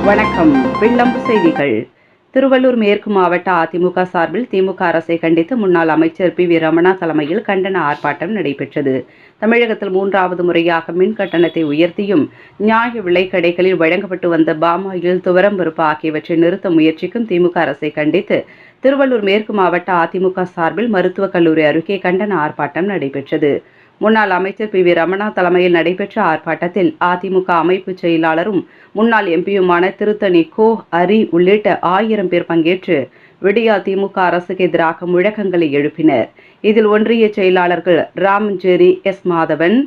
வணக்கம். வில்லம்பு செய்திகள். திருவள்ளூர் மேற்கு மாவட்ட அதிமுக சார்பில் திமுக அரசை கண்டித்து முன்னாள் அமைச்சர் பி. வி. ரமணா தலைமையில் கண்டன ஆர்ப்பாட்டம் நடைபெற்றது. தமிழகத்தில் 3வது முறையாக மின் கட்டணத்தை உயர்த்தியும், நியாய விலைக் கடைகளில் வழங்கப்பட்டு வந்த பாமாயில், துவரம்பருப்பு ஆகியவற்றை நிறுத்த முயற்சிக்கும் திமுக அரசை கண்டித்து திருவள்ளூர் மேற்கு மாவட்ட அதிமுக சார்பில் மருத்துவக் கல்லூரி அருகே கண்டன ஆர்ப்பாட்டம் நடைபெற்றது. முன்னாள் அமைச்சர் பி. வி. ரமணா தலைமையில் நடைபெற்ற ஆர்ப்பாட்டத்தில் அதிமுக அமைப்பு செயலாளரும் முன்னாள் எம்பியுமான திருத்தணி கோ. அரி உள்ளிட்ட 1000 பேர் பங்கேற்று விடியா திமுக அரசுக்கு எதிராக முழக்கங்களை எழுப்பினர். இதில் ஒன்றிய செயலாளர்கள் ராமஞ்சேரி எஸ். மாதவன்,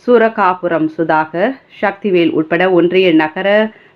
சூரகாபுரம் சுதாகர், சக்திவேல் உட்பட ஒன்றிய நகர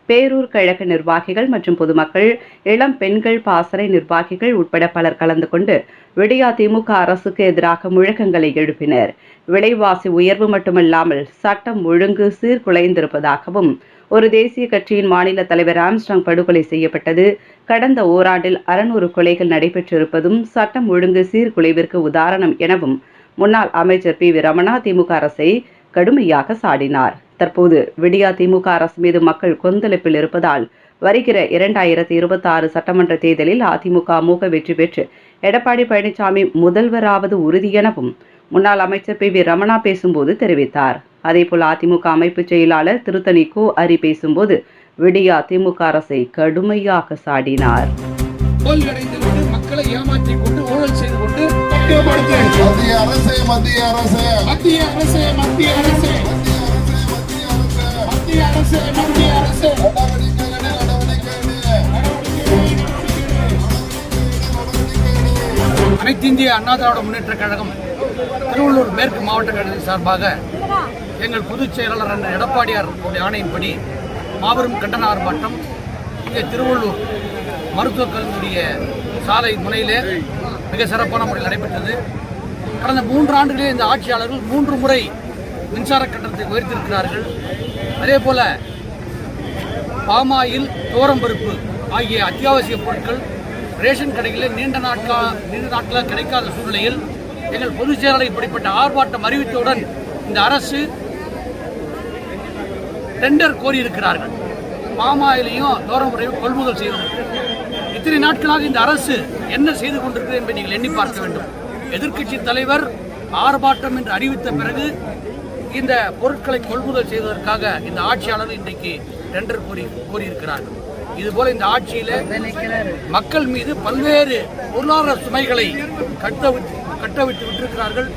பேரூர் கழக நிர்வாகிகள் மற்றும் பொதுமக்கள், இளம் பெண்கள் பாசறை நிர்வாகிகள் உட்பட பலர் கலந்து கொண்டு விடியா திமுக அரசுக்கு எதிராக முழக்கங்களை எழுப்பினர். விலைவாசி உயர்வு மட்டுமல்லாமல் சட்டம் ஒழுங்கு சீர்குலைந்திருப்பதாகவும், ஒரு தேசிய கட்சியின் மாநில தலைவர் ஆம்ஸ்ட்ராங் படுகொலை செய்யப்பட்டது, கடந்த ஓராண்டில் 600 கொலைகள் நடைபெற்றிருப்பதும் சட்டம் ஒழுங்கு சீர்குலைவிற்கு உதாரணம் எனவும் முன்னாள் அமைச்சர் பி. வி. ரமணா திமுக அரசை கடுமையாக சாடினார். தற்போது விடியா திமுக அரசு மீது மக்கள் கொந்தளிப்பில் இருப்பதால் வருகிற 2026 சட்டமன்ற தேர்தலில் அதிமுக அமோக வெற்றி பெற்று எடப்பாடி பழனிசாமி முதல்வராவது உறுதி எனவும் முன்னாள் அமைச்சர் பி. வி. ரமணா பேசும்போது தெரிவித்தார். அதேபோல் அதிமுக அமைப்பு செயலாளர் திருத்தணி கோ. அரி பேசும்போது விடியா திமுக அரசை கடுமையாக சாடினார். மக்களை ஏமாற்றிக் கொண்டு ஊழல் செய்து கொண்டு அனைத்து இந்திய அண்ணா திராவிட முன்னேற்ற கழகம் திருவள்ளூர் மேற்கு மாவட்ட கழகத்தின் சார்பாக எங்கள் பொதுச் செயலாளர் அண்ணன் எடப்பாடியார் ஆணையின்படி மாபெரும் கண்டன ஆர்ப்பாட்டம் இங்கே திருவள்ளூர் மருத்துவக் கல்லூரிய சாலை முனையிலே மிக சிறப்பான முறையில் நடைபெற்றது. கடந்த 3 ஆண்டுகளே இந்த ஆட்சியாளர்கள் 3 முறை மின்சார கட்டணத்தை உயர்த்தியிருக்கிறார்கள். அதே போல பாமாயில், துவரம்பருப்பு ஆகிய அத்தியாவசிய பொருட்கள் ரேஷன் கடைகளில் நீண்ட நாட்களாக கிடைக்காத சூழ்நிலையில் எங்கள் பொதுச் செயலாளர் இப்படிப்பட்ட ஆர்ப்பாட்டம் அறிவித்தவுடன் இந்த அரசு டெண்டர் கோரியிருக்கிறார்கள். பாமாயிலையும் துவரம்பருப்பையும் கொள்முதல் செய்வதற்கு இத்தனை நாட்களாக இந்த அரசு என்ன செய்து கொண்டிருக்கிறது என்பதை நீங்கள் எண்ணி பார்க்க வேண்டும். எதிர்க்கட்சி தலைவர் ஆர்ப்பாட்டம் என்று அறிவித்த பிறகு இந்த பொருட்களை கொள்முதல் செய்வதற்காக இந்த ஆட்சியாளர் இன்றைக்கு டெண்டர் கோரியிருக்கிறார்கள். இதுபோல இந்த ஆட்சியில மக்கள் மீது பல்வேறு பொருளாதார சுமைகளை கட்டவிட்டு விட்டிருக்கிறார்கள்.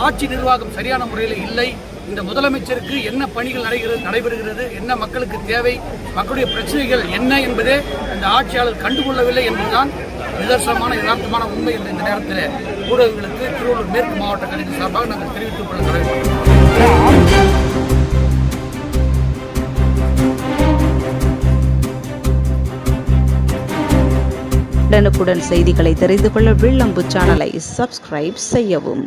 ஆட்சி நிர்வாகம் சரியான முறையில் இல்லை. இந்த முதலமைச்சருக்கு என்ன பணிகள் நடைபெறுகிறது, என்ன மக்களுக்கு தேவை, மக்களுடைய பிரச்சனைகள் என்ன என்பதே இந்த ஆட்சியாளர் கண்டுகொள்ளவில்லை என்பதுதான் நிதர்சனமான யதார்த்தமான உண்மை என்று இந்த நேரத்தில் ஊடகங்களுக்கு திருவள்ளூர் மேற்கு மாவட்ட கழகத்தின் சார்பாக நாங்கள் தெரிவித்துக் கொள்ள கடமைப்பட்டோம். உடனுக்குடன் செய்திகளை தெரிந்து கொள்ள வில்லம்பு சேனலை சப்ஸ்கிரைப் செய்யவும்.